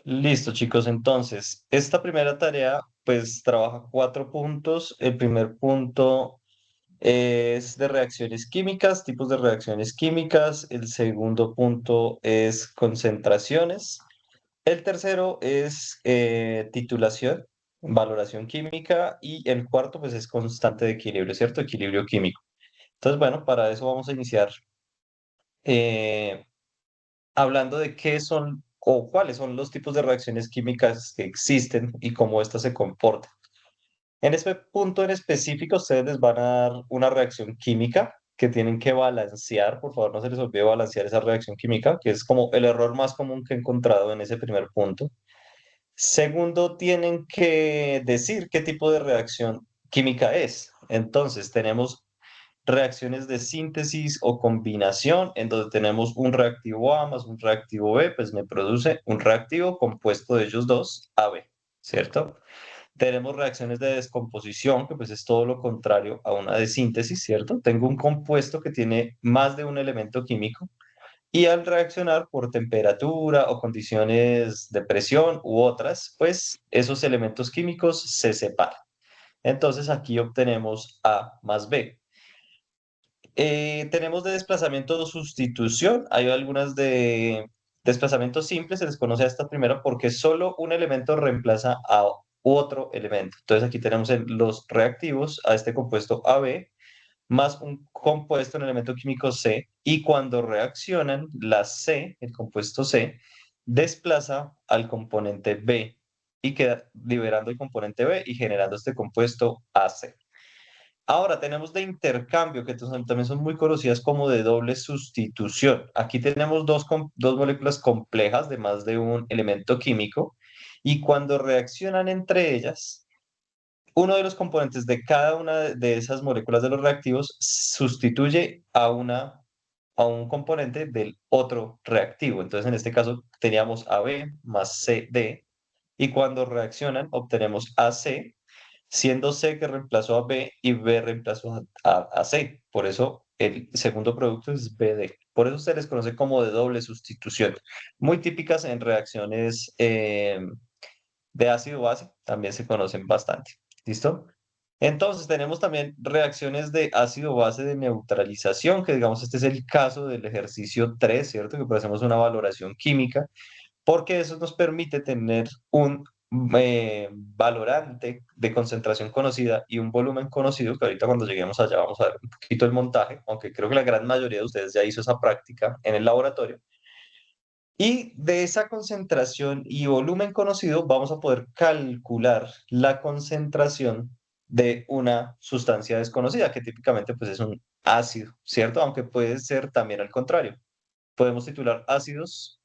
Listo, chicos. Entonces, esta primera tarea, pues, trabaja 4 puntos. El primer punto es de reacciones químicas, tipos de reacciones químicas. El segundo punto es concentraciones. El tercero es titulación, valoración química. Y el cuarto, pues, es constante de equilibrio, ¿cierto? Equilibrio químico. Entonces, bueno, para eso vamos a iniciar eh, hablando de qué son o cuáles son los tipos de reacciones químicas que existen y cómo éstas se comportan. En este punto en específico, ustedes les van a dar una reacción química que tienen que balancear. Por favor, no se les olvide balancear esa reacción química, que es como el error más común que he encontrado en ese primer punto. Segundo, tienen que decir qué tipo de reacción química es. Entonces, tenemos reacciones de síntesis o combinación, en donde tenemos un reactivo A más un reactivo B, pues me produce un reactivo compuesto de ellos dos, AB, ¿cierto? Tenemos reacciones de descomposición, que pues es todo lo contrario a una de síntesis, ¿cierto? Tengo un compuesto que tiene más de un elemento químico y al reaccionar por temperatura o condiciones de presión u otras, pues esos elementos químicos se separan. Entonces aquí obtenemos A más B. Tenemos de desplazamiento o sustitución. Hay algunas de desplazamiento simple, se les conoce a esta primera porque solo un elemento reemplaza a otro elemento. Entonces aquí tenemos en los reactivos a este compuesto AB más un compuesto, un elemento químico C, y cuando reaccionan, la C, el compuesto C, desplaza al componente B y queda liberando el componente B y generando este compuesto AC. Ahora tenemos de intercambio, que también son muy conocidas como de doble sustitución. Aquí tenemos dos moléculas complejas de más de un elemento químico y cuando reaccionan entre ellas, uno de los componentes de cada una de esas moléculas de los reactivos sustituye a un componente del otro reactivo. Entonces, en este caso, teníamos AB más CD y cuando reaccionan obtenemos AC, siendo C que reemplazó a B y B reemplazó a C. Por eso el segundo producto es BD. Por eso se les conoce como de doble sustitución. Muy típicas en reacciones de ácido-base, también se conocen bastante. ¿Listo? Entonces tenemos también reacciones de ácido-base de neutralización, que digamos este es el caso del ejercicio 3, ¿cierto? Que pues hacemos una valoración química porque eso nos permite tener un valorante de concentración conocida y un volumen conocido, que ahorita cuando lleguemos allá vamos a ver un poquito el montaje, aunque creo que la gran mayoría de ustedes ya hizo esa práctica en el laboratorio. Y de esa concentración y volumen conocido vamos a poder calcular la concentración de una sustancia desconocida, que típicamente pues es un ácido, ¿cierto? Aunque puede ser también al contrario. Podemos titular ácidos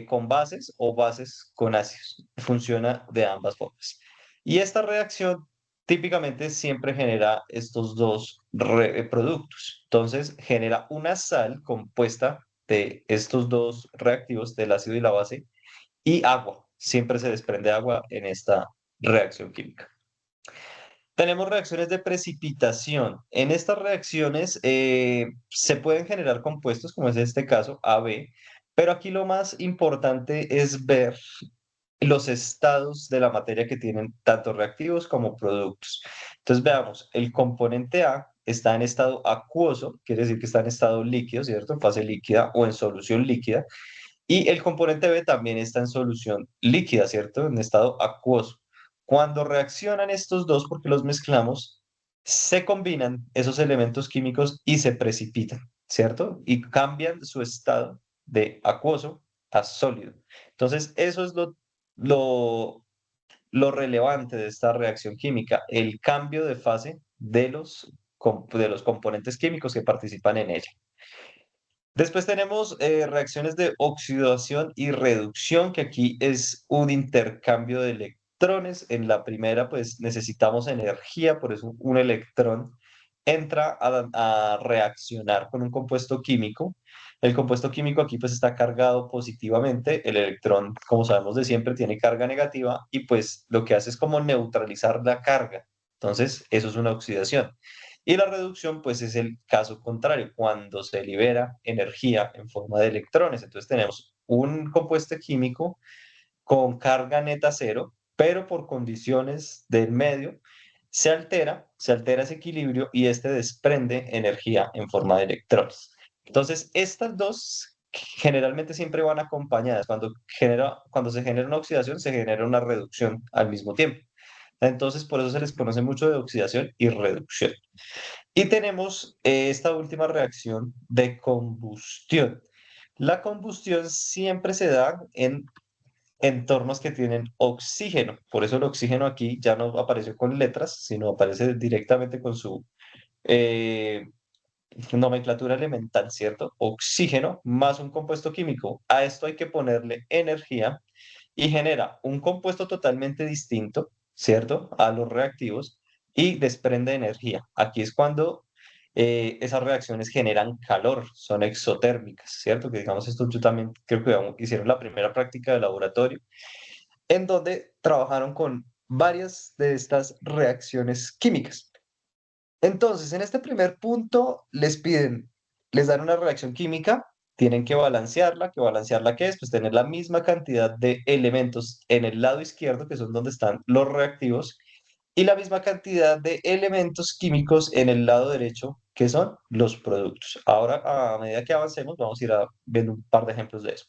con bases o bases con ácidos. Funciona de ambas formas. Y esta reacción típicamente siempre genera estos dos productos. Entonces genera una sal compuesta de estos dos reactivos, del ácido y la base, y agua. Siempre se desprende agua en esta reacción química. Tenemos reacciones de precipitación. En estas reacciones se pueden generar compuestos, como es este caso, AB, pero aquí lo más importante es ver los estados de la materia que tienen tanto reactivos como productos. Entonces veamos, el componente A está en estado acuoso, quiere decir que está en estado líquido, ¿cierto? En fase líquida o en solución líquida. Y el componente B también está en solución líquida, ¿cierto? En estado acuoso. Cuando reaccionan estos dos, porque los mezclamos, se combinan esos elementos químicos y se precipitan, ¿cierto? Y cambian su estado de acuoso a sólido. Entonces, eso es lo, lo relevante de esta reacción química, el cambio de fase de los componentes químicos que participan en ella. Después tenemos reacciones de oxidación y reducción, que aquí es un intercambio de electrones. En la primera, pues necesitamos energía, por eso un electrón entra a reaccionar con un compuesto químico. El compuesto químico aquí pues está cargado positivamente. El electrón, como sabemos de siempre, tiene carga negativa y pues lo que hace es como neutralizar la carga. Entonces, eso es una oxidación. Y la reducción, pues es el caso contrario, cuando se libera energía en forma de electrones. Entonces tenemos un compuesto químico con carga neta cero, pero por condiciones del medio se altera ese equilibrio y este desprende energía en forma de electrones. Entonces, estas dos generalmente siempre van acompañadas. Cuando se genera una oxidación, se genera una reducción al mismo tiempo. Entonces, por eso se les conoce mucho de oxidación y reducción. Y tenemos esta última reacción de combustión. La combustión siempre se da en entornos que tienen oxígeno. Por eso el oxígeno aquí ya no aparece con letras, sino aparece directamente con su eh, nomenclatura elemental, ¿cierto? Oxígeno más un compuesto químico. A esto hay que ponerle energía y genera un compuesto totalmente distinto, ¿cierto? A los reactivos y desprende energía. Aquí es cuando esas reacciones generan calor, son exotérmicas, ¿cierto? Que digamos esto yo también creo que hicieron la primera práctica de laboratorio, en donde trabajaron con varias de estas reacciones químicas. Entonces, en este primer punto les dan una reacción química, tienen que balancearla ¿qué es? Pues tener la misma cantidad de elementos en el lado izquierdo, que son donde están los reactivos, y la misma cantidad de elementos químicos en el lado derecho, que son los productos. Ahora, a medida que avancemos, vamos a ir viendo un par de ejemplos de eso.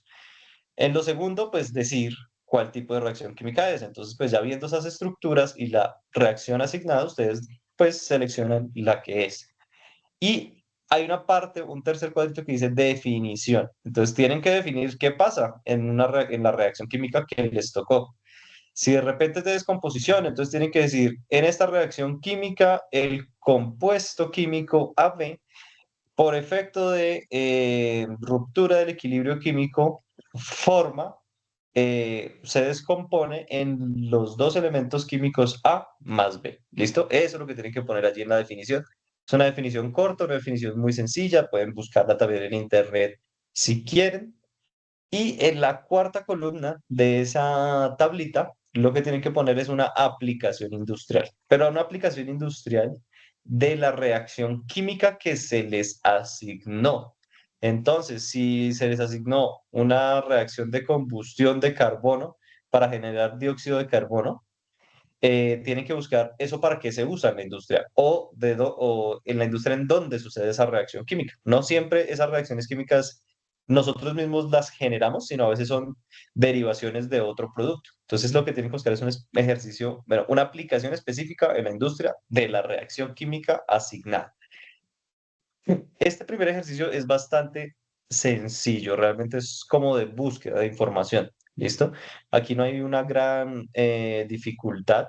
En lo segundo, pues decir cuál tipo de reacción química es. Entonces, pues ya viendo esas estructuras y la reacción asignada, ustedes pues seleccionan la que es. Y hay una parte, un tercer cuadrito que dice definición. Entonces tienen que definir qué pasa en la reacción química que les tocó. Si de repente es de descomposición, entonces tienen que decir, en esta reacción química, el compuesto químico AB por efecto de ruptura del equilibrio químico, se descompone en los dos elementos químicos A más B. ¿Listo? Eso es lo que tienen que poner allí en la definición. Es una definición corta, una definición muy sencilla. Pueden buscarla también en internet si quieren. Y en la cuarta columna de esa tablita, lo que tienen que poner es una aplicación industrial, pero una aplicación industrial de la reacción química que se les asignó. Entonces, si se les asignó una reacción de combustión de carbono para generar dióxido de carbono, tienen que buscar eso para qué se usa en la industria o en la industria en donde sucede esa reacción química. No siempre esas reacciones químicas nosotros mismos las generamos, sino a veces son derivaciones de otro producto. Entonces lo que tienen que buscar es un ejercicio, bueno, una aplicación específica en la industria de la reacción química asignada. Este primer ejercicio es bastante sencillo, realmente es como de búsqueda de información, ¿listo? Aquí no hay una gran dificultad,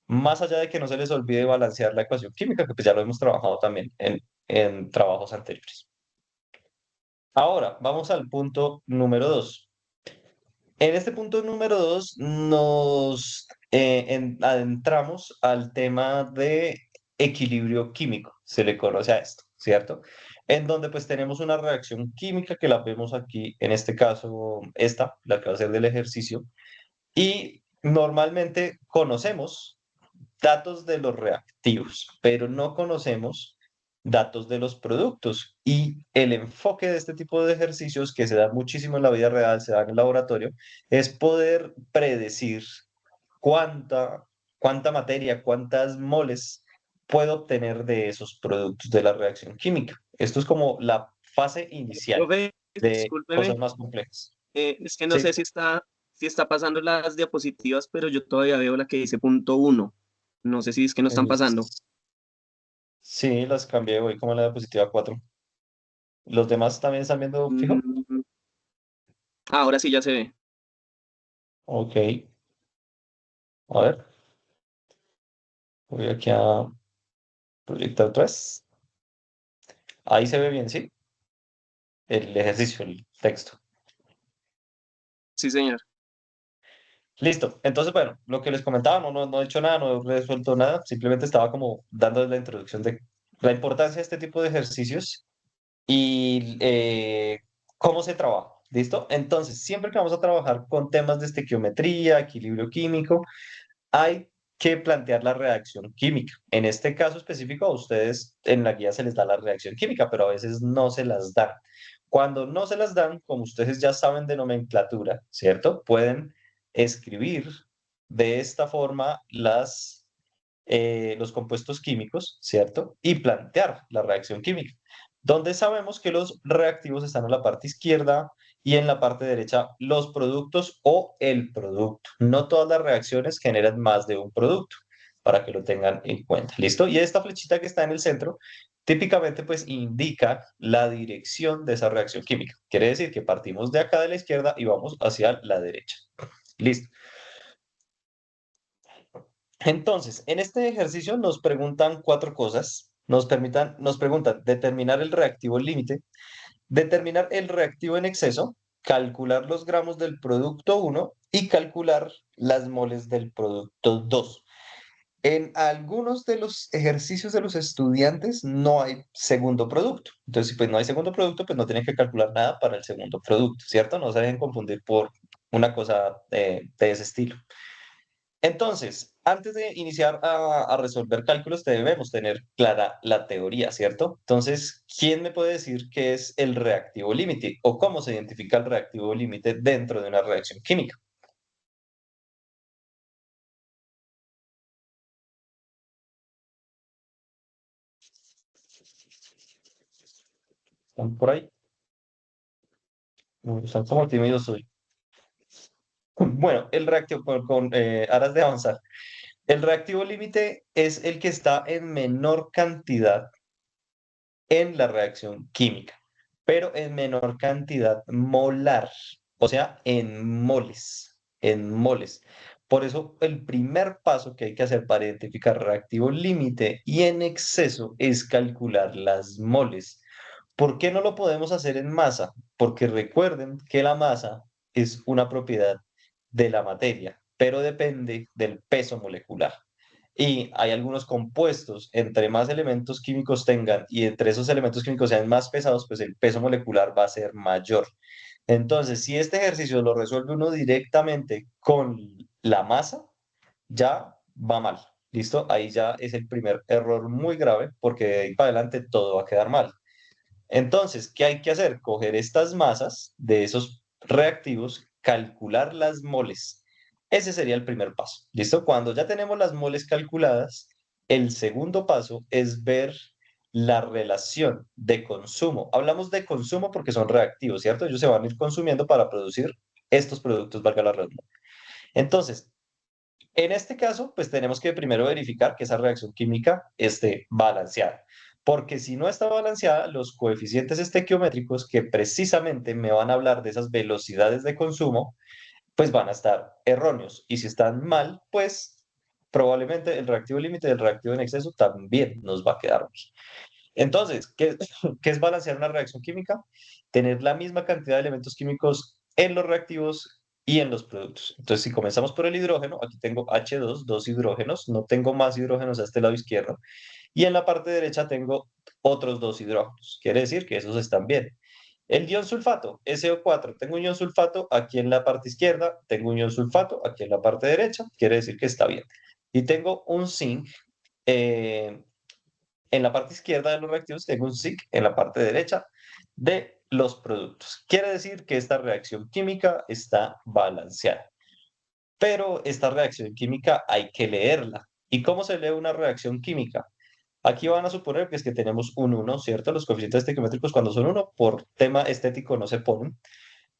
más allá de que no se les olvide balancear la ecuación química, que pues ya lo hemos trabajado también en trabajos anteriores. Ahora, vamos al punto número 2. En este punto número 2 nos adentramos al tema de equilibrio químico, se le conoce a esto, ¿cierto? En donde pues tenemos una reacción química que la vemos aquí, en este caso esta, la que va a ser del ejercicio, y normalmente conocemos datos de los reactivos, pero no conocemos datos de los productos. Y el enfoque de este tipo de ejercicios, que se da muchísimo en la vida real, se da en el laboratorio, es poder predecir cuánta, cuánta materia, cuántas moles puedo obtener de esos productos de la reacción química. Esto es como la fase inicial Profe, de discúlpeme, cosas más complejas. es que no Sí, sé si está pasando las diapositivas, pero yo todavía veo la que dice punto uno. No sé si es que no están eh, pasando. sí, las cambié, voy como en la diapositiva 4. ¿Los demás también están viendo fijo? Mm, ahora sí ya se ve. Ok, a ver, voy aquí a proyectar otra vez. Ahí se ve bien, ¿sí? El ejercicio, el texto. Sí, señor. Listo. Entonces, bueno, lo que les comentaba, no he hecho nada, no he resuelto nada, simplemente estaba como dándoles la introducción de la importancia de este tipo de ejercicios y cómo se trabaja. ¿Listo? Entonces, siempre que vamos a trabajar con temas de estequiometría, equilibrio químico, hay que plantear la reacción química. En este caso específico, a ustedes en la guía se les da la reacción química, pero a veces no se las dan. Cuando no se las dan, como ustedes ya saben de nomenclatura, ¿cierto? Pueden escribir de esta forma los compuestos químicos, ¿cierto? Y plantear la reacción química, donde sabemos que los reactivos están en la parte izquierda y en la parte derecha los productos o el producto. No todas las reacciones generan más de un producto, para que lo tengan en cuenta. ¿Listo? Y esta flechita que está en el centro típicamente pues indica la dirección de esa reacción química. Quiere decir que partimos de acá de la izquierda y vamos hacia la derecha. Listo. Entonces, en este ejercicio nos preguntan cuatro cosas. Nos preguntan determinar el reactivo límite, determinar el reactivo en exceso, calcular los gramos del producto uno y calcular las moles del producto 2. En algunos de los ejercicios de los estudiantes no hay segundo producto. Entonces, si pues no hay segundo producto, pues no tienen que calcular nada para el segundo producto, ¿cierto? No se dejen confundir por una cosa de ese estilo. Entonces, antes de iniciar a resolver cálculos, debemos tener clara la teoría, ¿cierto? Entonces, ¿quién me puede decir qué es el reactivo límite o cómo se identifica el reactivo límite dentro de una reacción química? ¿Están por ahí? Están como tímidos hoy. Bueno, el reactivo, con aras de avanzar, el reactivo límite es el que está en menor cantidad en la reacción química, pero en menor cantidad molar, o sea, en moles, en moles. Por eso el primer paso que hay que hacer para identificar reactivo límite y en exceso es calcular las moles. ¿Por qué no lo podemos hacer en masa? Porque recuerden que la masa es una propiedad de la materia, pero depende del peso molecular. Y hay algunos compuestos, entre más elementos químicos tengan y entre esos elementos químicos sean más pesados, pues el peso molecular va a ser mayor. Entonces, si este ejercicio lo resuelve uno directamente con la masa, ya va mal. ¿Listo? Ahí ya es el primer error muy grave porque de ahí para adelante todo va a quedar mal. Entonces, ¿qué hay que hacer? Coger estas masas de esos reactivos, calcular las moles. Ese sería el primer paso. ¿Listo? Cuando ya tenemos las moles calculadas, el segundo paso es ver la relación de consumo. Hablamos de consumo porque son reactivos, ¿cierto? Ellos se van a ir consumiendo para producir estos productos, valga la redundancia. Entonces, en este caso, pues tenemos que primero verificar que esa reacción química esté balanceada, porque si no está balanceada, los coeficientes estequiométricos que precisamente me van a hablar de esas velocidades de consumo, pues van a estar erróneos. Y si están mal, pues probablemente el reactivo límite del reactivo en exceso también nos va a quedar mal. Entonces, ¿qué es balancear una reacción química? Tener la misma cantidad de elementos químicos en los reactivos y en los productos. Entonces, si comenzamos por el hidrógeno, aquí tengo dos hidrógenos, no tengo más hidrógenos a este lado izquierdo, y en la parte derecha tengo otros dos hidrógenos. Quiere decir que esos están bien. El ion sulfato, SO4, tengo un ion sulfato aquí en la parte izquierda, tengo un ion sulfato aquí en la parte derecha, quiere decir que está bien. Y tengo un zinc, eh, en la parte izquierda de los reactivos tengo un SIC en la parte derecha de los productos. Quiere decir que esta reacción química está balanceada. Pero esta reacción química hay que leerla. ¿Y cómo se lee una reacción química? Aquí van a suponer que es que tenemos un uno, ¿cierto? Los coeficientes estequiométricos cuando son uno por tema estético no se ponen,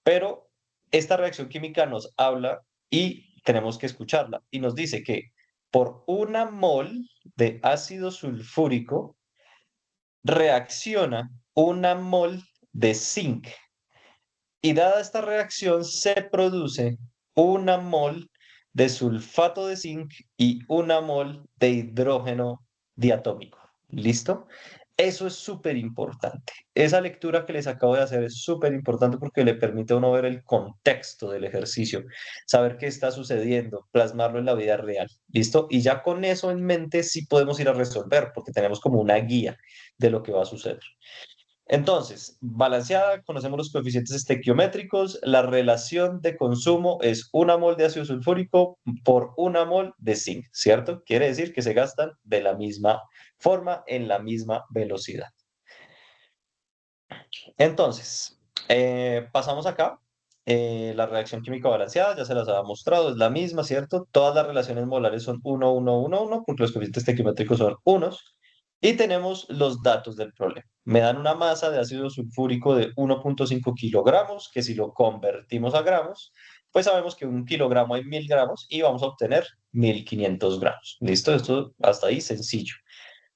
pero esta reacción química nos habla y tenemos que escucharla. Y nos dice que por una mol de ácido sulfúrico reacciona una mol de zinc y dada esta reacción se produce una mol de sulfato de zinc y una mol de hidrógeno diatómico. ¿Listo? Eso es súper importante. Esa lectura que les acabo de hacer es súper importante porque le permite a uno ver el contexto del ejercicio, saber qué está sucediendo, plasmarlo en la vida real. ¿Listo? Y ya con eso en mente sí podemos ir a resolver porque tenemos como una guía de lo que va a suceder. Entonces, balanceada, conocemos los coeficientes estequiométricos. La relación de consumo es una mol de ácido sulfúrico por una mol de zinc, ¿cierto? Quiere decir que se gastan de la misma forma, en la misma velocidad. Entonces, pasamos acá. La reacción química balanceada, ya se las había mostrado, es la misma, ¿cierto? Todas las relaciones molares son 1, 1, 1, 1, porque los coeficientes estequiométricos son unos. Y tenemos los datos del problema. Me dan una masa de ácido sulfúrico de 1,5 kilogramos, que si lo convertimos a gramos, pues sabemos que 1 kilogramo hay 1000 gramos y vamos a obtener 1500 gramos. ¿Listo? Esto hasta ahí sencillo.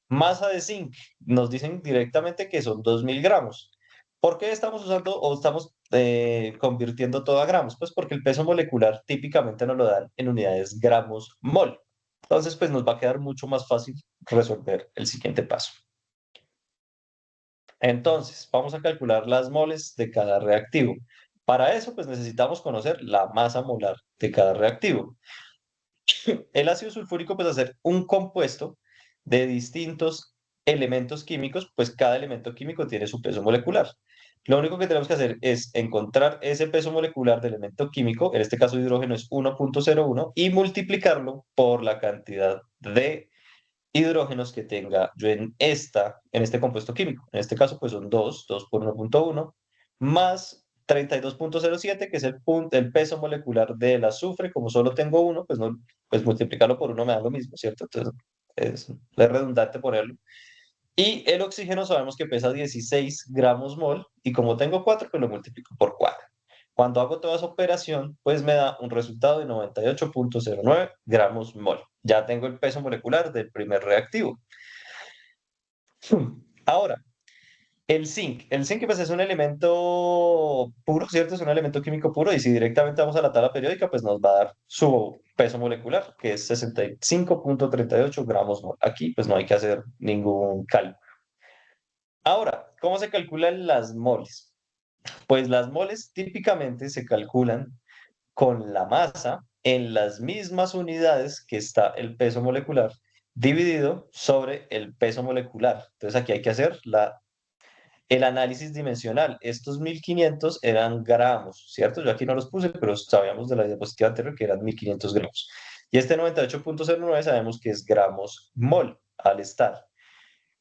Masa de zinc, nos dicen directamente que son 2000 gramos. ¿Por qué estamos usando o estamos convirtiendo todo a gramos? Pues porque el peso molecular típicamente nos lo dan en unidades gramos mol. Entonces, pues nos va a quedar mucho más fácil resolver el siguiente paso. Entonces, vamos a calcular las moles de cada reactivo. Para eso, pues necesitamos conocer la masa molar de cada reactivo. El ácido sulfúrico, pues, hacer un compuesto de distintos elementos químicos, pues cada elemento químico tiene su peso molecular. Lo único que tenemos que hacer es encontrar ese peso molecular del elemento químico, en este caso hidrógeno es 1,01, y multiplicarlo por la cantidad de hidrógenos que tenga yo en este compuesto químico. En este caso, pues son 2 por 1,1, más 32,07, que es el peso molecular del azufre. Como solo tengo uno, pues, no, pues multiplicarlo por uno me da lo mismo, ¿cierto? Entonces, es redundante ponerlo. Y el oxígeno sabemos que pesa 16 gramos mol, y como tengo 4, pues lo multiplico por 4. Cuando hago toda esa operación, pues me da un resultado de 98,09 gramos mol. Ya tengo el peso molecular del primer reactivo. Ahora, el zinc. El zinc pues, es un elemento puro, ¿cierto? Es un elemento químico puro, y si directamente vamos a la tabla periódica, pues nos va a dar su peso molecular, que es 65,38 gramos mol. Aquí pues no hay que hacer ningún cálculo. Ahora, ¿cómo se calculan las moles? Pues las moles típicamente se calculan con la masa en las mismas unidades que está el peso molecular dividido sobre el peso molecular. Entonces aquí hay que hacer el análisis dimensional. Estos 1500 eran gramos, ¿cierto? Yo aquí no los puse, pero sabíamos de la diapositiva anterior que eran 1500 gramos. Y este 98,09 sabemos que es gramos mol al estar.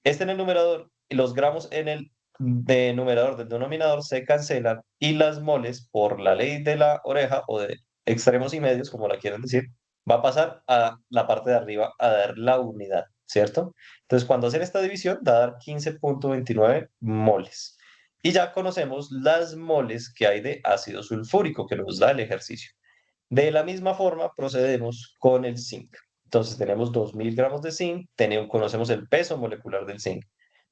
Este en el numerador, y los gramos en el numerador del denominador se cancelan, y las moles, por la ley de la oreja o de extremos y medios, como la quieran decir, va a pasar a la parte de arriba a dar la unidad, ¿cierto? Entonces, cuando hacen esta división, va a dar 15,29 moles. Y ya conocemos las moles que hay de ácido sulfúrico, que nos da el ejercicio. De la misma forma, procedemos con el zinc. Entonces tenemos 2000 gramos de zinc, conocemos el peso molecular del zinc.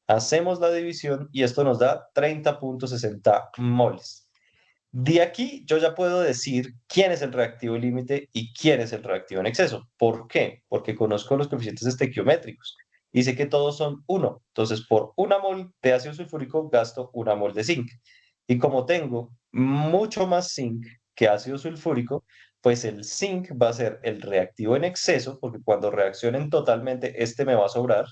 Hacemos la división y esto nos da 30,60 moles. De aquí yo ya puedo decir quién es el reactivo límite y quién es el reactivo en exceso. ¿Por qué? Porque conozco los coeficientes estequiométricos y sé que todos son 1. Entonces, por una mol de ácido sulfúrico gasto una mol de zinc. Y como tengo mucho más zinc que ácido sulfúrico, pues el zinc va a ser el reactivo en exceso, porque cuando reaccionen totalmente, este me va a sobrar,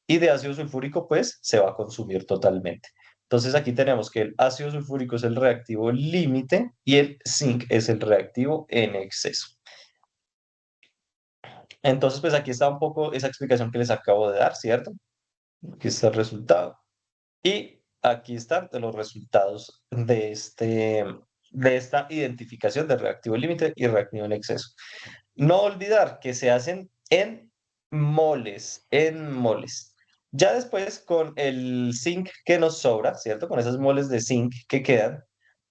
y de ácido sulfúrico, pues se va a consumir totalmente. Entonces aquí tenemos que el ácido sulfúrico es el reactivo límite y el zinc es el reactivo en exceso. Entonces, pues aquí está un poco esa explicación que les acabo de dar, ¿cierto? Aquí está el resultado. Y aquí están los resultados de esta identificación de reactivo límite y reactivo en exceso. No olvidar que se hacen en moles, en moles. Ya después, con el zinc que nos sobra, ¿cierto? Con esas moles de zinc que quedan,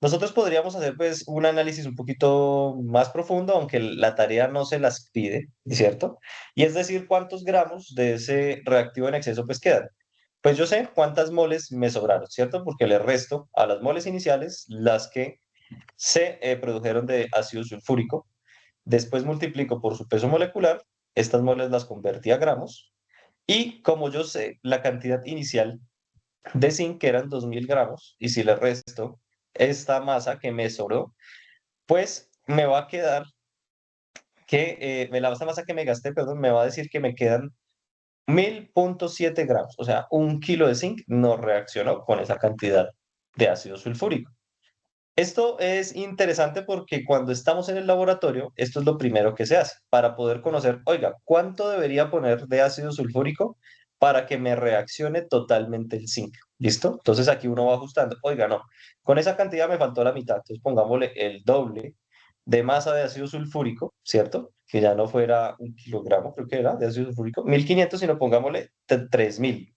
nosotros podríamos hacer pues un análisis un poquito más profundo, aunque la tarea no se las pide, ¿cierto? Y es decir, cuántos gramos de ese reactivo en exceso pues quedan. Pues yo sé cuántas moles me sobraron, ¿cierto? Porque le resto a las moles iniciales las que se produjeron de ácido sulfúrico. Después multiplico por su peso molecular, estas moles las convertí a gramos, y como yo sé la cantidad inicial de zinc, que eran 2000 gramos, y si le resto esta masa que me sobró, pues me va a quedar esta masa que me gasté, perdón, me va a decir que me quedan 1000,7 gramos, o sea, 1 kilo de zinc no reaccionó con esa cantidad de ácido sulfúrico. Esto es interesante porque cuando estamos en el laboratorio, esto es lo primero que se hace para poder conocer, oiga, ¿cuánto debería poner de ácido sulfúrico para que me reaccione totalmente el zinc. ¿Listo? Entonces aquí uno va ajustando. Oiga, no, con esa cantidad me faltó la mitad. Entonces pongámosle el doble de masa de ácido sulfúrico, ¿cierto? Que ya no fuera 1 kilogramo, creo que era, de ácido sulfúrico, 1500, sino pongámosle 3000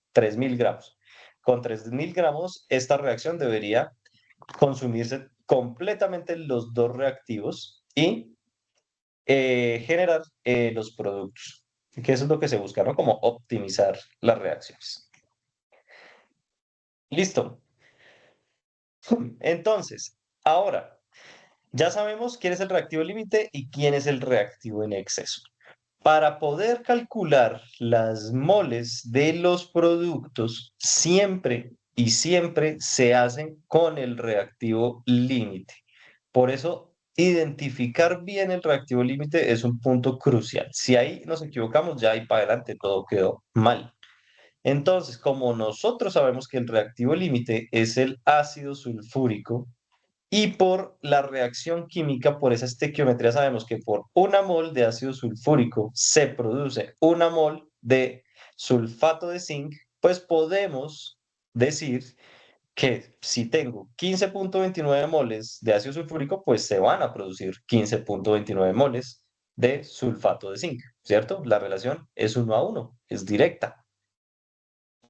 gramos. Con 3000 gramos, esta reacción debería consumirse completamente los dos reactivos y generar los productos, que eso es lo que se busca, ¿no? Como optimizar las reacciones. Listo. Entonces, ahora, ya sabemos quién es el reactivo límite y quién es el reactivo en exceso. Para poder calcular las moles de los productos, siempre y siempre se hacen con el reactivo límite. Por eso, identificar bien el reactivo límite es un punto crucial. Si ahí nos equivocamos, ya ahí para adelante todo quedó mal. Entonces, como nosotros sabemos que el reactivo límite es el ácido sulfúrico, y por la reacción química, por esa estequiometría, sabemos que por 1 mol de ácido sulfúrico se produce 1 mol de sulfato de zinc, pues podemos decir que si tengo 15,29 moles de ácido sulfúrico, pues se van a producir 15,29 moles de sulfato de zinc, ¿cierto? La relación es 1 a 1, es directa.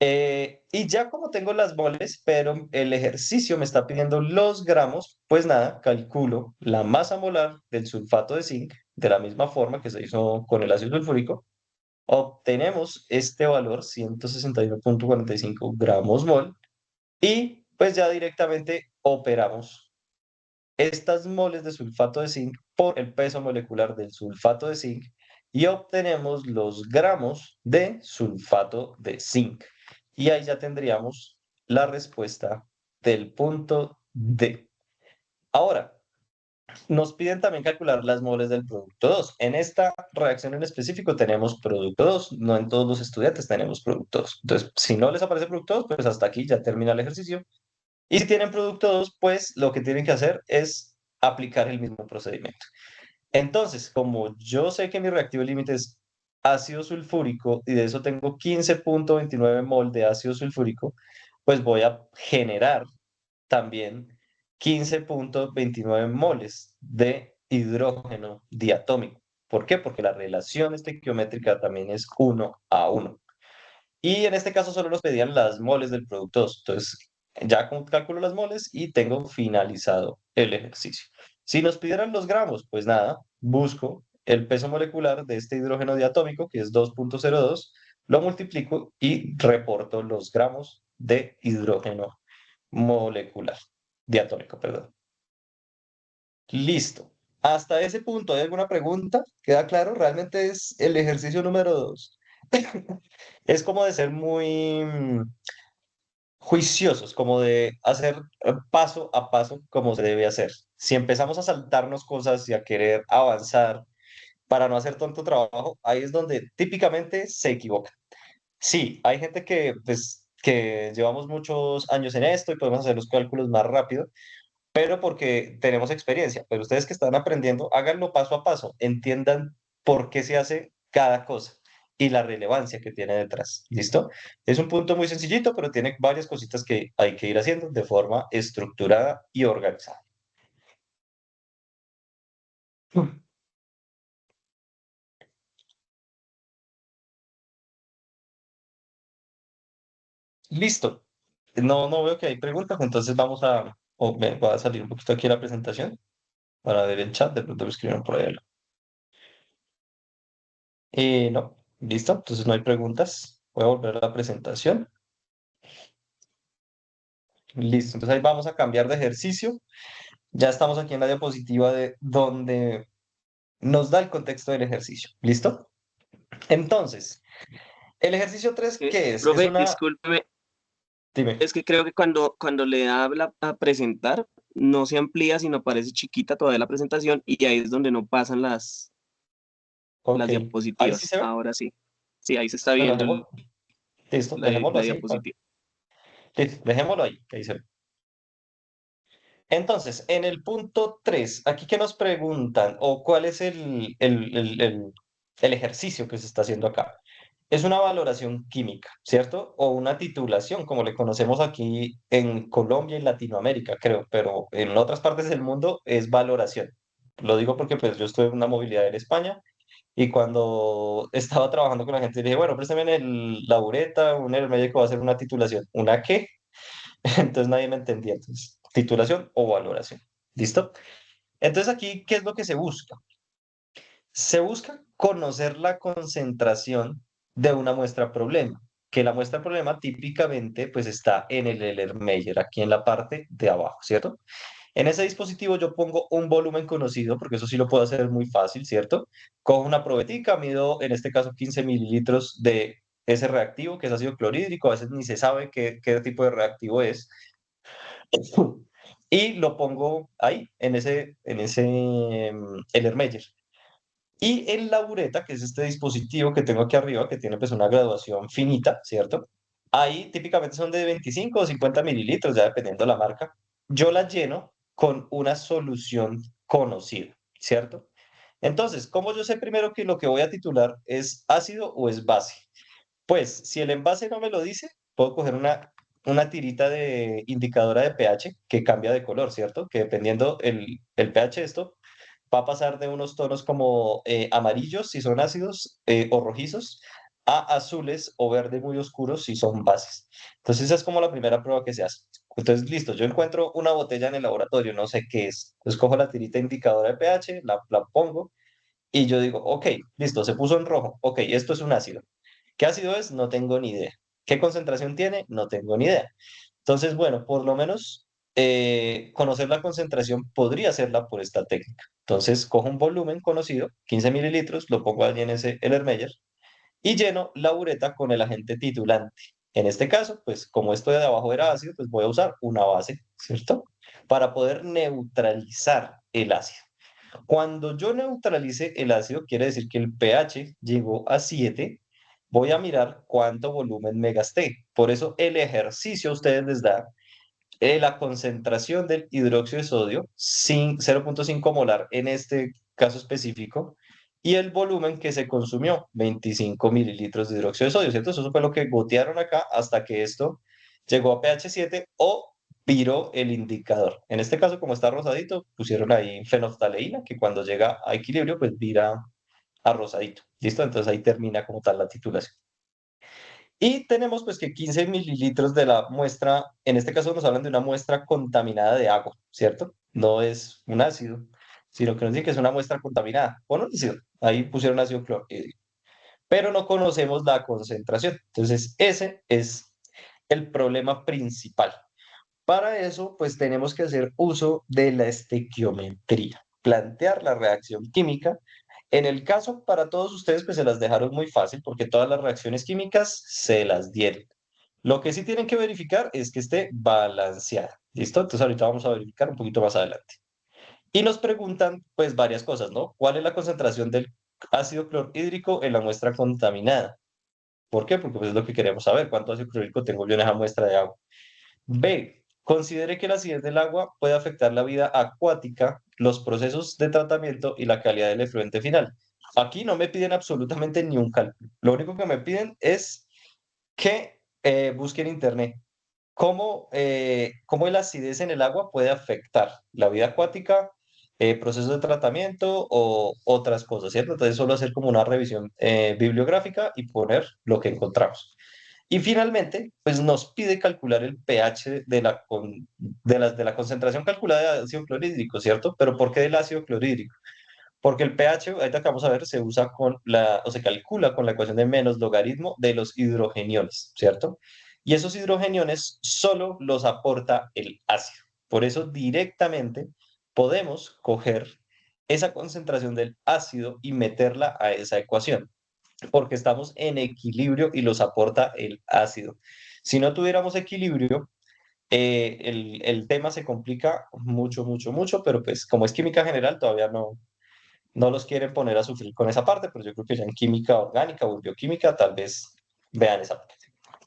Y ya como tengo las moles, pero el ejercicio me está pidiendo los gramos, pues nada, calculo la masa molar del sulfato de zinc de la misma forma que se hizo con el ácido sulfúrico. Obtenemos este valor, 161,45 gramos mol, y pues ya directamente operamos estas moles de sulfato de zinc por el peso molecular del sulfato de zinc y obtenemos los gramos de sulfato de zinc. Y ahí ya tendríamos la respuesta del punto D. Ahora, nos piden también calcular las moles del producto 2. En esta reacción en específico tenemos producto 2. No en todos los estudiantes tenemos producto 2. Entonces, si no les aparece producto 2, pues hasta aquí ya termina el ejercicio. Y si tienen producto 2, pues lo que tienen que hacer es aplicar el mismo procedimiento. Entonces, como yo sé que mi reactivo límite es ácido sulfúrico y de eso tengo 15,29 mol de ácido sulfúrico, pues voy a generar también 15,29 moles de hidrógeno diatómico. ¿Por qué? Porque la relación estequiométrica también es 1 a 1. Y en este caso solo nos pedían las moles del producto 2. Entonces, ya calculo las moles y tengo finalizado el ejercicio. Si nos pidieran los gramos, pues nada, busco el peso molecular de este hidrógeno diatómico, que es 2,02, lo multiplico y reporto los gramos de hidrógeno molecular, diatómico, perdón. Listo. Hasta ese punto, ¿hay alguna pregunta? ¿Queda claro? Realmente es el ejercicio número 2. Es como de ser muy juiciosos, como de hacer paso a paso como se debe hacer. Si empezamos a saltarnos cosas y a querer avanzar para no hacer tanto trabajo, ahí es donde típicamente se equivoca. Sí, hay gente que, pues, que llevamos muchos años en esto y podemos hacer los cálculos más rápido, pero porque tenemos experiencia. Pero ustedes que están aprendiendo, háganlo paso a paso, entiendan por qué se hace cada cosa y la relevancia que tiene detrás. ¿Listo? Es un punto muy sencillito, pero tiene varias cositas que hay que ir haciendo de forma estructurada y organizada. Listo. No veo que hay preguntas, entonces vamos a, o me va a salir un poquito aquí la presentación para ver el chat, de pronto me escribieron por ahí algo. No, listo, entonces no hay preguntas. Voy a volver a la presentación. Listo, entonces ahí vamos a cambiar de ejercicio. Ya estamos aquí en la diapositiva de donde nos da el contexto del ejercicio. ¿Listo? Entonces, el ejercicio 3, ¿qué es? Es Profe, una... discúlpeme, Dime. es que creo que cuando le da a presentar, no se amplía, sino aparece chiquita todavía la presentación y ahí es donde no pasan Ok. las Ahí sí diapositivas. se ve. Ahora sí. Sí, ahí se está Bueno, viendo listo, dejémoslo la así. diapositiva. Listo, dejémoslo ahí, que ahí se ve. Entonces, en el punto 3, aquí que nos preguntan, o cuál es el ejercicio que se está haciendo acá. es una valoración química, ¿cierto? O una titulación, como le conocemos aquí en Colombia y Latinoamérica, creo, pero en otras partes del mundo es valoración. Lo digo porque pues yo estuve en una movilidad en España y cuando estaba trabajando con la gente dije, bueno, préstame la bureta, un el médico va a hacer una titulación. ¿Una qué? Entonces nadie me entendía. Entonces, titulación o valoración. ¿Listo? Entonces aquí, ¿qué es lo que se busca? Se busca conocer la concentración de una muestra problema, que la muestra problema típicamente pues está en el Erlenmeyer, aquí en la parte de abajo, ¿cierto? En ese dispositivo yo pongo un volumen conocido, porque eso sí lo puedo hacer muy fácil, ¿cierto? Cojo una probetica, mido en este caso 15 mililitros de ese reactivo, que es ácido clorhídrico, a veces ni se sabe qué tipo de reactivo es, y lo pongo ahí, en ese Erlenmeyer. Y en la bureta, que es este dispositivo que tengo aquí arriba, que tiene pues una graduación finita, ¿cierto? Ahí típicamente son de 25 o 50 mililitros, ya dependiendo la marca. Yo la lleno con una solución conocida, ¿cierto? Entonces, ¿cómo yo sé primero que lo que voy a titular es ácido o es base? Pues si el envase no me lo dice, puedo coger una tirita de indicadora de pH que cambia de color, ¿cierto? Que dependiendo el pH de esto, va a pasar de unos tonos como amarillos si son ácidos o rojizos, a azules o verde muy oscuros si son bases. Entonces esa es como la primera prueba que se hace. Entonces, listo, yo encuentro una botella en el laboratorio, no sé qué es. Entonces cojo la tirita indicadora de pH, la pongo y yo digo, ok, listo, se puso en rojo. Ok, esto es un ácido. ¿Qué ácido es? No tengo ni idea. ¿Qué concentración tiene? No tengo ni idea. Entonces, bueno, por lo menos conocer la concentración podría hacerla por esta técnica. Entonces, cojo un volumen conocido, 15 mililitros, lo pongo allí en ese Erlenmeyer y lleno la bureta con el agente titulante. En este caso, pues como esto de abajo era ácido, pues voy a usar una base, ¿cierto? Para poder neutralizar el ácido. Cuando yo neutralice el ácido, quiere decir que el pH llegó a 7. Voy a mirar cuánto volumen me gasté. Por eso el ejercicio a ustedes les da la concentración del hidróxido de sodio, 0,5 molar en este caso específico, y el volumen que se consumió, 25 mililitros de hidróxido de sodio, ¿cierto? Eso fue lo que gotearon acá hasta que esto llegó a pH 7 o viró el indicador. En este caso, como está rosadito, pusieron ahí fenoftaleína, que cuando llega a equilibrio, pues vira a rosadito. ¿Listo? Entonces ahí termina como tal la titulación. Y tenemos pues que 15 mililitros de la muestra, en este caso nos hablan de una muestra contaminada de agua, ¿cierto? No es un ácido, sino que nos dicen que es una muestra contaminada. O no, ácido. Ahí pusieron ácido clorhídrico. Pero no conocemos la concentración. Entonces, ese es el problema principal. Para eso, pues tenemos que hacer uso de la estequiometría, plantear la reacción química. En el caso para todos ustedes, pues se las dejaron muy fácil porque todas las reacciones químicas se las dieron. Lo que sí tienen que verificar es que esté balanceada. ¿Listo? Entonces ahorita vamos a verificar un poquito más adelante. Y nos preguntan, pues, varias cosas, ¿no? ¿Cuál es la concentración del ácido clorhídrico en la muestra contaminada? ¿Por qué? Porque pues, es lo que queremos saber, cuánto ácido clorhídrico tengo yo en esa muestra de agua. B. Considere que la acidez del agua puede afectar la vida acuática, los procesos de tratamiento y la calidad del efluente final. Aquí no me piden absolutamente ni un cálculo. Lo único que me piden es que busque en internet cómo la acidez en el agua puede afectar la vida acuática, procesos de tratamiento o otras cosas, ¿cierto? Entonces solo hacer como una revisión bibliográfica y poner lo que encontramos. Y finalmente, pues nos pide calcular el pH de la concentración calculada de ácido clorhídrico, ¿cierto? Pero ¿por qué del ácido clorhídrico? Porque el pH, ahorita que vamos a ver, se usa o se calcula con la ecuación de menos logaritmo de los hidrogeniones, ¿cierto? Y esos hidrogeniones solo los aporta el ácido. Por eso directamente podemos coger esa concentración del ácido y meterla a esa ecuación, porque estamos en equilibrio y los aporta el ácido. Si no tuviéramos equilibrio, el tema se complica mucho, mucho, mucho, pero pues como es química general, todavía no los quieren poner a sufrir con esa parte, pero yo creo que ya en química orgánica o en bioquímica tal vez vean esa parte.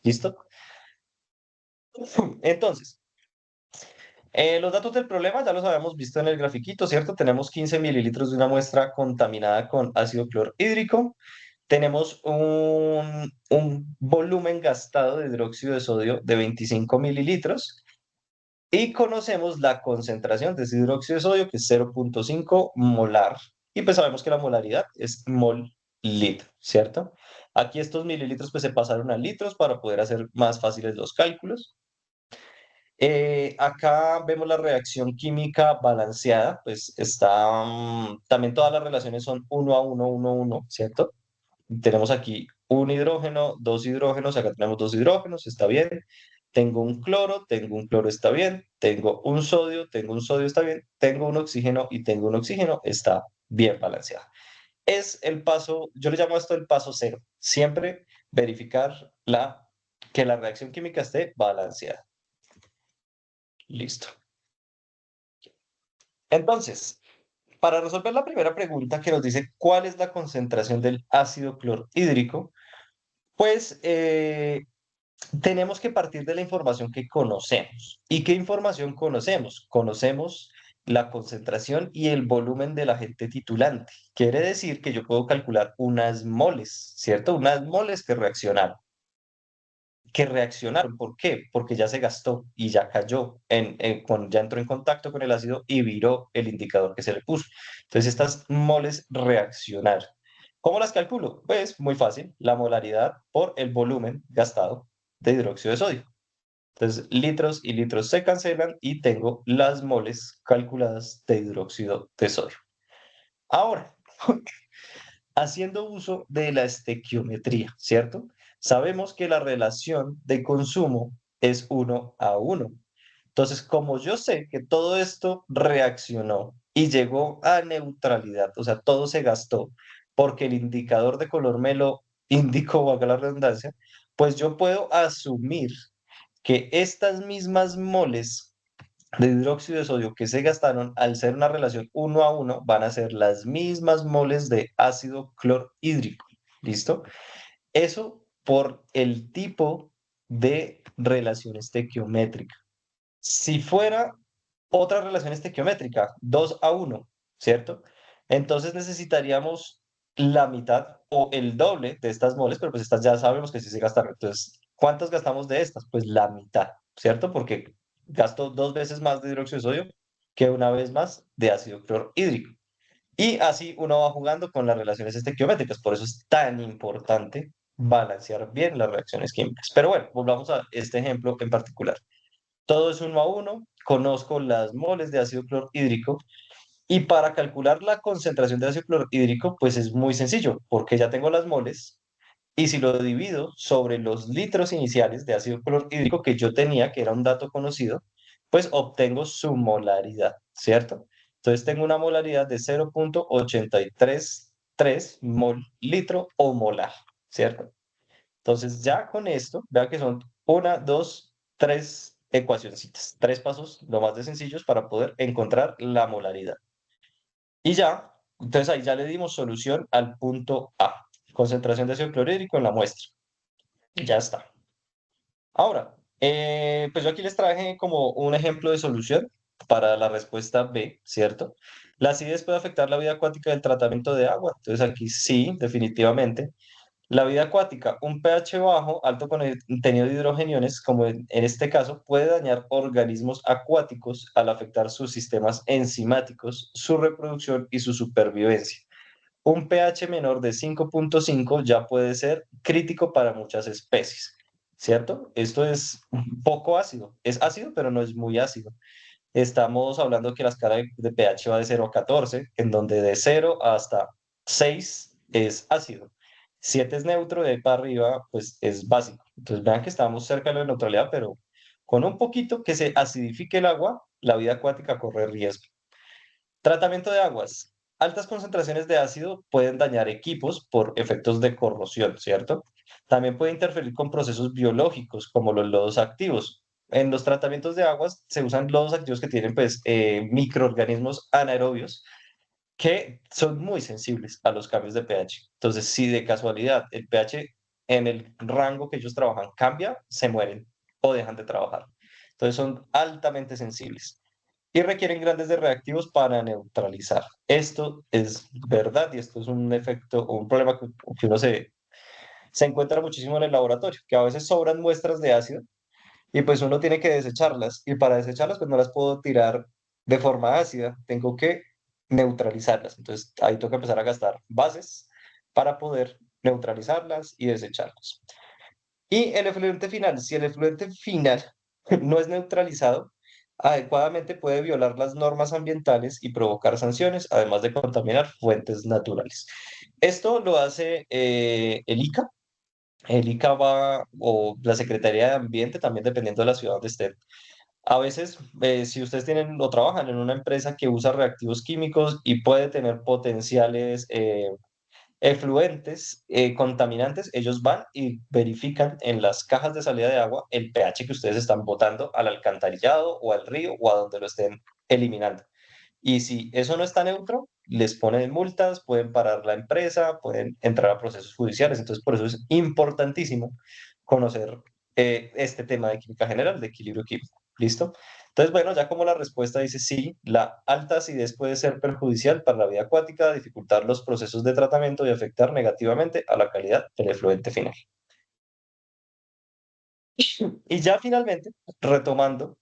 ¿Listo? Entonces, los datos del problema ya los habíamos visto en el grafiquito, ¿cierto? Tenemos 15 mililitros de una muestra contaminada con ácido clorhídrico. tenemos un volumen gastado de hidróxido de sodio de 25 mililitros y conocemos la concentración de ese hidróxido de sodio, que es 0,5 molar. Y pues sabemos que la molaridad es mol litro, ¿cierto? Aquí estos mililitros pues se pasaron a litros para poder hacer más fáciles los cálculos. Acá vemos la reacción química balanceada, pues está, también todas las relaciones son 1 a 1, 1 a 1, ¿cierto? Tenemos aquí un hidrógeno, dos hidrógenos, acá tenemos dos hidrógenos, está bien. Tengo un cloro, está bien. Tengo un sodio, está bien. Tengo un oxígeno y tengo un oxígeno, está bien balanceado. Es el paso, yo le llamo esto el paso cero. Siempre verificar que la reacción química esté balanceada. Listo. Entonces, para resolver la primera pregunta que nos dice cuál es la concentración del ácido clorhídrico, pues tenemos que partir de la información que conocemos. ¿Y qué información conocemos? Conocemos la concentración y el volumen del agente titulante. Quiere decir que yo puedo calcular unas moles, ¿cierto? Unas moles que reaccionaron. Que reaccionaron. ¿Por qué? Porque ya se gastó y ya cayó, ya entró en contacto con el ácido y viró el indicador que se le puso. Entonces estas moles reaccionaron. ¿Cómo las calculo? Pues muy fácil, la molaridad por el volumen gastado de hidróxido de sodio. Entonces litros y litros se cancelan y tengo las moles calculadas de hidróxido de sodio. Ahora, haciendo uso de la estequiometría, ¿cierto? Sabemos que la relación de consumo es 1 a 1. Entonces, como yo sé que todo esto reaccionó y llegó a neutralidad, o sea, todo se gastó porque el indicador de color me lo indicó, valga la redundancia, pues yo puedo asumir que estas mismas moles de hidróxido de sodio que se gastaron, al ser una relación 1 a 1, van a ser las mismas moles de ácido clorhídrico. ¿Listo? Eso por el tipo de relación estequiométrica. Si fuera otra relación estequiométrica, 2 a 1, ¿cierto? Entonces necesitaríamos la mitad o el doble de estas moles, pero pues estas ya sabemos que sí se gastaron. Entonces, ¿cuántas gastamos de estas? Pues la mitad, ¿cierto? Porque gasto 2 veces más de hidróxido de sodio que una vez más de ácido clorhídrico. Y así uno va jugando con las relaciones estequiométricas. Por eso es tan importante balancear bien las reacciones químicas. Pero bueno, volvamos a este ejemplo en particular. Todo es 1 a 1, conozco las moles de ácido clorhídrico y para calcular la concentración de ácido clorhídrico, pues es muy sencillo, porque ya tengo las moles y si lo divido sobre los litros iniciales de ácido clorhídrico que yo tenía, que era un dato conocido, pues obtengo su molaridad, ¿cierto? Entonces tengo una molaridad de 0,833 mol litro o molar, ¿cierto? Entonces, ya con esto, vea que son una, dos, tres ecuacioncitas, tres pasos lo más de sencillos para poder encontrar la molaridad. Y ya, entonces ahí ya le dimos solución al punto A, concentración de ácido clorhídrico en la muestra. Ya está. Ahora, pues yo aquí les traje como un ejemplo de solución para la respuesta B, ¿cierto? La acidez puede afectar la vida acuática del tratamiento de agua. Entonces aquí sí, definitivamente. La vida acuática, un pH bajo, alto contenido de hidrogeniones, como en este caso, puede dañar organismos acuáticos al afectar sus sistemas enzimáticos, su reproducción y su supervivencia. Un pH menor de 5,5 ya puede ser crítico para muchas especies, ¿cierto? Esto es un poco ácido. Es ácido, pero no es muy ácido. Estamos hablando que la escala de pH va de 0 a 14, en donde de 0 hasta 6 es ácido. 7 es neutro, de ahí para arriba, pues es básico. Entonces vean que estamos cerca de la neutralidad, pero con un poquito que se acidifique el agua, la vida acuática corre riesgo. Tratamiento de aguas. Altas concentraciones de ácido pueden dañar equipos por efectos de corrosión, ¿cierto? También puede interferir con procesos biológicos como los lodos activos. En los tratamientos de aguas se usan lodos activos que tienen pues microorganismos anaerobios que son muy sensibles a los cambios de pH. Entonces, si de casualidad el pH en el rango que ellos trabajan cambia, se mueren o dejan de trabajar. Entonces, son altamente sensibles. y requieren grandes de reactivos para neutralizar. Esto es verdad y esto es un efecto o un problema que uno se encuentra muchísimo en el laboratorio, que a veces sobran muestras de ácido y pues uno tiene que desecharlas y para desecharlas pues no las puedo tirar de forma ácida, tengo que neutralizarlas. Entonces ahí toca empezar a gastar bases para poder neutralizarlas y desecharlas. Y el efluente final, si el efluente final no es neutralizado adecuadamente, puede violar las normas ambientales y provocar sanciones, además de contaminar fuentes naturales. Esto lo hace el ICA. El ICA va, o la Secretaría de Ambiente, también dependiendo de la ciudad donde estén. A veces, si ustedes tienen o trabajan en una empresa que usa reactivos químicos y puede tener potenciales efluentes, contaminantes, ellos van y verifican en las cajas de salida de agua el pH que ustedes están botando al alcantarillado o al río o a donde lo estén eliminando. Y si eso no está neutro, les ponen multas, pueden parar la empresa, pueden entrar a procesos judiciales. Entonces, por eso es importantísimo conocer este tema de química general, de equilibrio químico. ¿Listo? Entonces, bueno, ya como la respuesta dice sí, la alta acidez puede ser perjudicial para la vida acuática, dificultar los procesos de tratamiento y afectar negativamente a la calidad del efluente final. Y ya finalmente, retomando,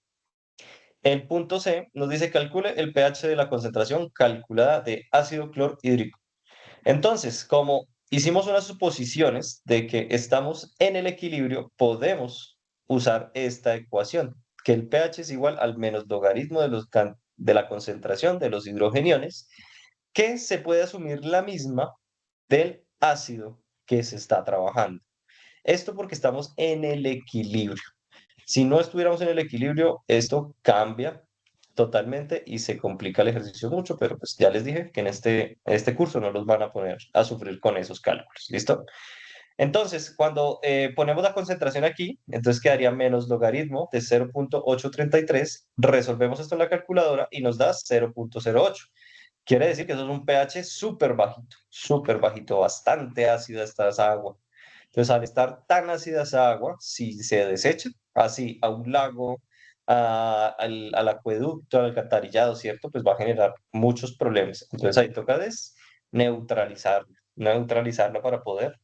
el punto C nos dice calcule el pH de la concentración calculada de ácido clorhídrico. Entonces, como hicimos unas suposiciones de que estamos en el equilibrio, podemos usar esta ecuación, que el pH es igual al menos logaritmo de la concentración de los hidrogeniones, que se puede asumir la misma del ácido que se está trabajando. Esto porque estamos en el equilibrio. Si no estuviéramos en el equilibrio, esto cambia totalmente y se complica el ejercicio mucho, pero pues ya les dije que en este curso no los van a poner a sufrir con esos cálculos, ¿listo? Entonces, cuando ponemos la concentración aquí, entonces quedaría menos logaritmo de 0,833, resolvemos esto en la calculadora y nos da 0,08. Quiere decir que eso es un pH súper bajito, bastante ácida esta esa agua. Entonces, al estar tan ácida esa agua, si se desecha así a un lago, al acueducto, al alcantarillado, ¿cierto? Pues va a generar muchos problemas. Entonces, ahí toca neutralizarla para poder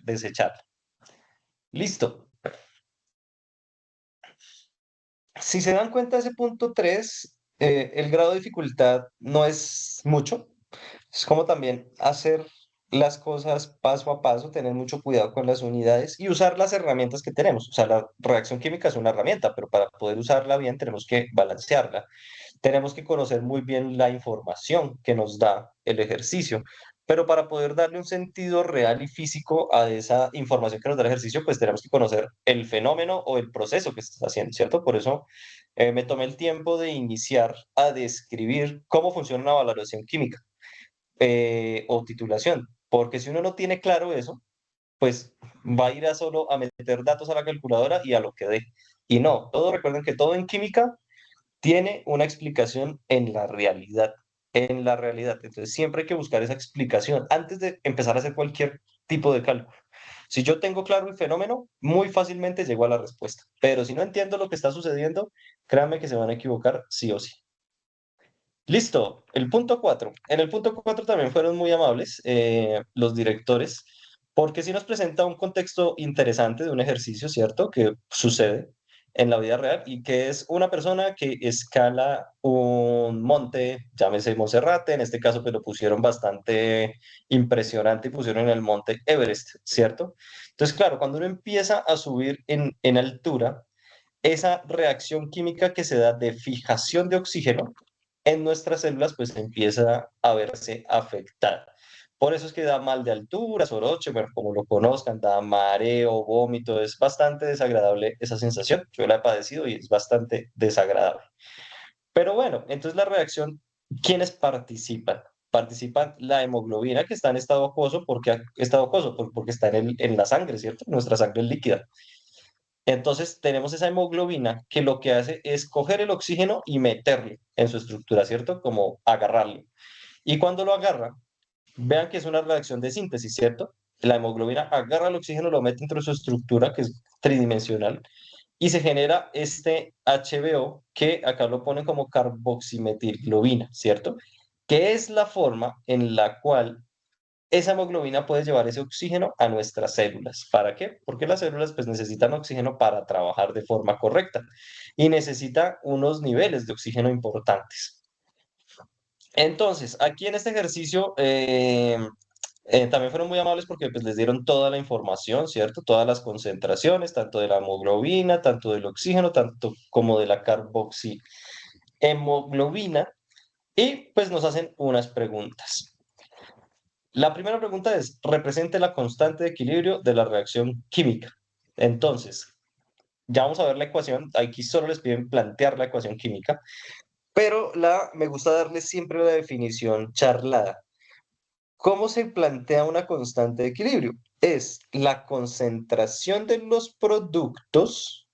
desecharla. Listo. Si se dan cuenta, ese punto 3, el grado de dificultad no es mucho. Es como también hacer las cosas paso a paso, tener mucho cuidado con las unidades y usar las herramientas que tenemos. O sea, la reacción química es una herramienta, pero para poder usarla bien tenemos que balancearla. Tenemos que conocer muy bien la información que nos da el ejercicio, pero para poder darle un sentido real y físico a esa información que nos da el ejercicio, pues tenemos que conocer el fenómeno o el proceso que estás haciendo, ¿cierto? Por eso me tomé el tiempo de iniciar a describir cómo funciona una valoración química o titulación, porque si uno no tiene claro eso, pues va a ir a solo a meter datos a la calculadora y a lo que dé. Y no, todo recuerden que todo en química tiene una explicación en la realidad, en la realidad. Entonces siempre hay que buscar esa explicación antes de empezar a hacer cualquier tipo de cálculo. Si yo tengo claro el fenómeno, muy fácilmente llego a la respuesta. Pero si no entiendo lo que está sucediendo, créanme que se van a equivocar sí o sí. Listo, el punto 4. En el punto 4 también fueron muy amables los directores, porque sí nos presenta un contexto interesante de un ejercicio, ¿cierto? Que sucede en la vida real y que es una persona que escala un monte, llámese Monserrate, en este caso pues lo pusieron bastante impresionante y pusieron el monte Everest, ¿cierto? Entonces, claro, cuando uno empieza a subir en altura, esa reacción química que se da de fijación de oxígeno en nuestras células pues empieza a verse afectada. Por eso es que da mal de altura, soroche, bueno, como lo conozcan, da mareo, vómito, es bastante desagradable esa sensación. Yo la he padecido y es bastante desagradable. Pero bueno, entonces la reacción, ¿quiénes participan? Participan la hemoglobina que está en estado acuoso, porque estado acuoso, porque está en la sangre, ¿cierto? Nuestra sangre es líquida. Entonces tenemos esa hemoglobina que lo que hace es coger el oxígeno y meterlo en su estructura, ¿cierto? Como agarrarlo. Y cuando lo agarra, vean que es una reacción de síntesis, ¿cierto? La hemoglobina agarra el oxígeno, lo mete dentro de su estructura, que es tridimensional, y se genera este HBO que acá lo ponen como carboximetilglobina, ¿cierto? Que es la forma en la cual esa hemoglobina puede llevar ese oxígeno a nuestras células. ¿Para qué? Porque las células pues necesitan oxígeno para trabajar de forma correcta y necesita unos niveles de oxígeno importantes. Entonces, aquí en este ejercicio también fueron muy amables porque pues, les dieron toda la información, ¿cierto? Todas las concentraciones, tanto de la hemoglobina, tanto del oxígeno, tanto como de la carboxihemoglobina, y pues nos hacen unas preguntas. La primera pregunta es, represente la constante de equilibrio de la reacción química. Entonces, ya vamos a ver la ecuación. Aquí solo les piden plantear la ecuación química, pero me gusta darles siempre la definición charlada. ¿Cómo se plantea una constante de equilibrio? Es la concentración de los productos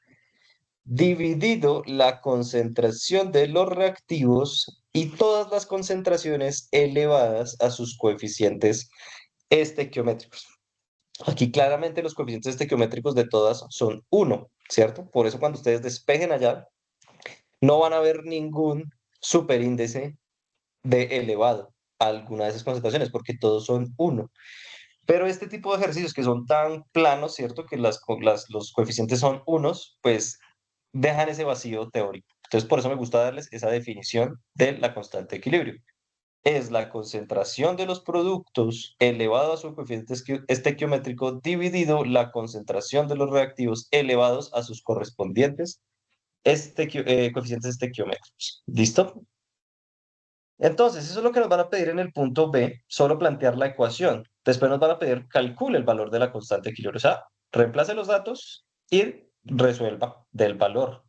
dividido la concentración de los reactivos y todas las concentraciones elevadas a sus coeficientes estequiométricos. Aquí claramente los coeficientes estequiométricos de todas son uno, ¿cierto? Por eso cuando ustedes despejen allá, no van a ver ningún superíndice de elevado a alguna de esas concentraciones, porque todos son uno. Pero este tipo de ejercicios que son tan planos, ¿cierto? Que los coeficientes son unos, pues dejan ese vacío teórico. Entonces, por eso me gusta darles esa definición de la constante de equilibrio. Es la concentración de los productos elevado a su coeficiente estequiométrico dividido la concentración de los reactivos elevados a sus correspondientes coeficientes estequiométricos. ¿Listo? Entonces, eso es lo que nos van a pedir en el punto B, solo plantear la ecuación. Después nos van a pedir calcule el valor de la constante de equilibrio. O sea, reemplace los datos y resuelva del valor.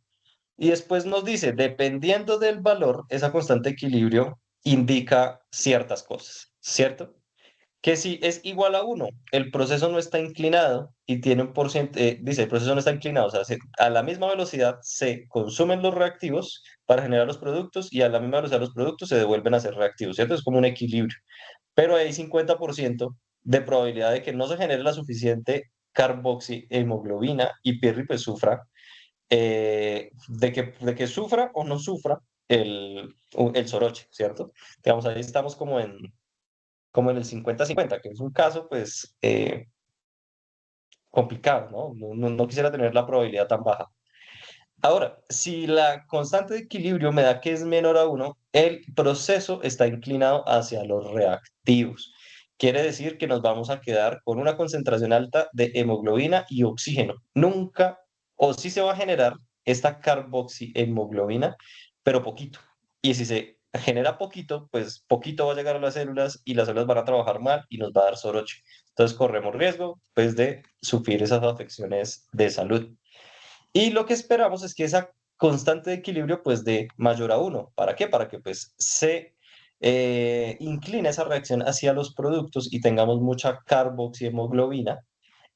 Y después nos dice, dependiendo del valor, esa constante de equilibrio indica ciertas cosas, ¿cierto? Que si es igual a uno, el proceso no está inclinado y tiene un porcentaje, dice, el proceso no está inclinado, o sea, a la misma velocidad se consumen los reactivos para generar los productos y a la misma velocidad los productos se devuelven a ser reactivos, ¿cierto? Es como un equilibrio. Pero hay 50% de probabilidad de que no se genere la suficiente carboxihemoglobina y Pirri pues sufra, de que sufra o no sufra el soroche, ¿cierto? Digamos, ahí estamos como en el 50-50, que es un caso, pues, complicado, ¿no? No quisiera tener la probabilidad tan baja. Ahora, si la constante de equilibrio me da que es menor a uno, el proceso está inclinado hacia los reactivos. Quiere decir que nos vamos a quedar con una concentración alta de hemoglobina y oxígeno. Nunca, o sí se va a generar esta carboxihemoglobina, pero poquito. Y si se genera poquito, pues poquito va a llegar a las células y las células van a trabajar mal y nos va a dar soroche. Entonces corremos riesgo, pues, de sufrir esas afecciones de salud. Y lo que esperamos es que esa constante de equilibrio pues de mayor a uno. ¿Para qué? Para que pues se incline esa reacción hacia los productos y tengamos mucha carboxihemoglobina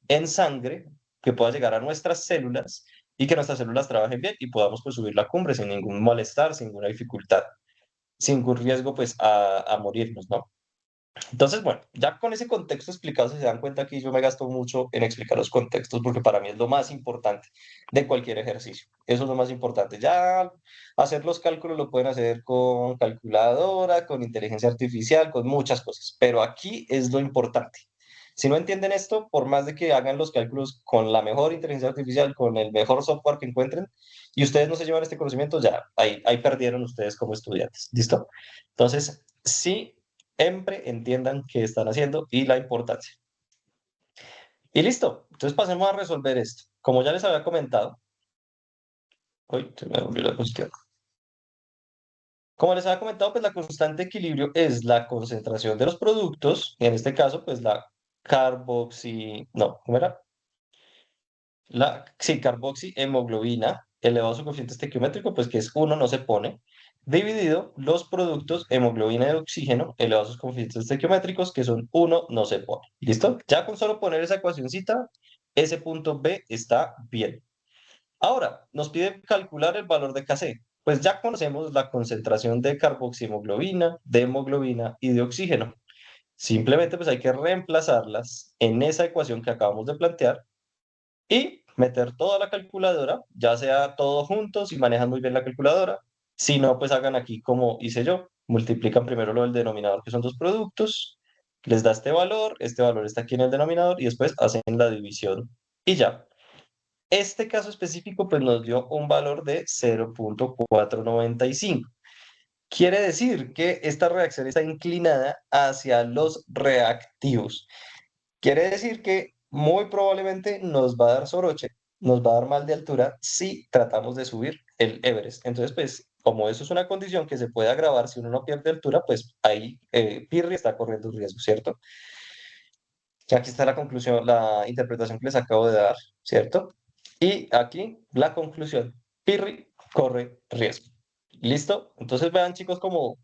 en sangre que pueda llegar a nuestras células y que nuestras células trabajen bien y podamos pues subir la cumbre sin ningún malestar, sin ninguna dificultad, sin ningún riesgo pues a morirnos, ¿no? Entonces, bueno, ya con ese contexto explicado, si se dan cuenta que yo me gasto mucho en explicar los contextos porque para mí es lo más importante de cualquier ejercicio. Eso es lo más importante. Ya hacer los cálculos lo pueden hacer con calculadora, con inteligencia artificial, con muchas cosas, pero aquí es lo importante. Si no entienden esto, por más de que hagan los cálculos con la mejor inteligencia artificial, con el mejor software que encuentren, y ustedes no se llevan este conocimiento, ya ahí perdieron ustedes como estudiantes. ¿Listo? Entonces, sí siempre entiendan qué están haciendo y la importancia. Y listo. Entonces pasemos a resolver esto. Como ya les había comentado, uy, se me volvió la cuestión. Como les había comentado, pues la constante de equilibrio es la concentración de los productos, y en este caso, pues la no, ¿cómo era? Sí, carboxihemoglobina elevado a su coeficiente estequiométrico, pues que es uno no se pone, dividido los productos hemoglobina de oxígeno elevados a sus coeficientes estequiométricos, que son uno no se pone. ¿Listo? Ya con solo poner esa ecuacióncita, ese punto B está bien. Ahora, nos pide calcular el valor de Kc. Pues ya conocemos la concentración de carboxihemoglobina, de hemoglobina y de oxígeno. Simplemente pues hay que reemplazarlas en esa ecuación que acabamos de plantear y meter toda la calculadora, ya sea todo junto, si manejan muy bien la calculadora. Si no, pues hagan aquí como hice yo. Multiplican primero lo del denominador, que son dos productos, les da este valor está aquí en el denominador y después hacen la división y ya. Este caso específico pues nos dio un valor de 0,495. Quiere decir que esta reacción está inclinada hacia los reactivos. Quiere decir que muy probablemente nos va a dar soroche, nos va a dar mal de altura si tratamos de subir el Everest. Entonces, pues, como eso es una condición que se puede agravar si uno no pierde altura, pues ahí Pirri está corriendo un riesgo, ¿cierto? Ya aquí está la conclusión, la interpretación que les acabo de dar, ¿cierto? Y aquí la conclusión. Pirri corre riesgo. ¿Listo? Entonces vean, chicos, como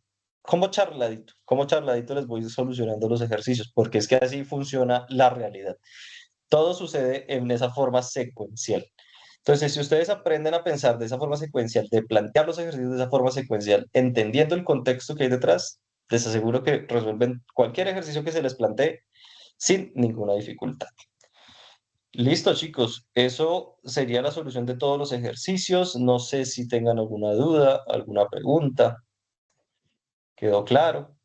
charladito les voy solucionando los ejercicios, porque es que así funciona la realidad. Todo sucede en esa forma secuencial. Entonces, si ustedes aprenden a pensar de esa forma secuencial, de plantear los ejercicios de esa forma secuencial, entendiendo el contexto que hay detrás, les aseguro que resuelven cualquier ejercicio que se les plantee sin ninguna dificultad. Listo, chicos. Eso sería la solución de todos los ejercicios. No sé si tengan alguna duda, alguna pregunta. ¿Quedó claro?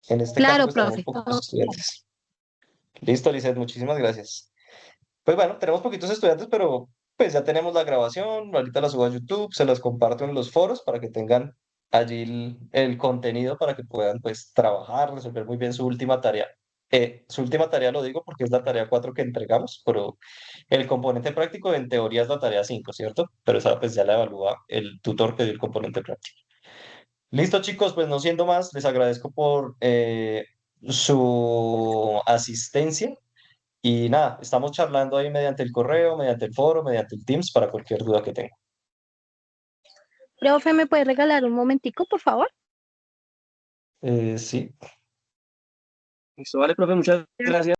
En este caso, Claro, pues tenemos profe. poquitos estudiantes. Listo, Lizeth, muchísimas gracias. Pues bueno, tenemos poquitos estudiantes, pero pues ya tenemos la grabación. Ahorita la subo a YouTube, se las comparto en los foros para que tengan allí el contenido para que puedan pues trabajar, resolver muy bien su última tarea. Su última tarea lo digo porque es la tarea 4 que entregamos, pero el componente práctico en teoría es la tarea 5, ¿cierto? Pero esa pues ya la evalúa el tutor que dio el componente práctico. Listo, chicos, pues no siendo más, les agradezco por su asistencia y nada, estamos charlando ahí mediante el correo, mediante el foro, mediante el Teams para cualquier duda que tengan. Profe, ¿me puede regalar un momentico, por favor? Sí. Listo, vale, profe, muchas gracias.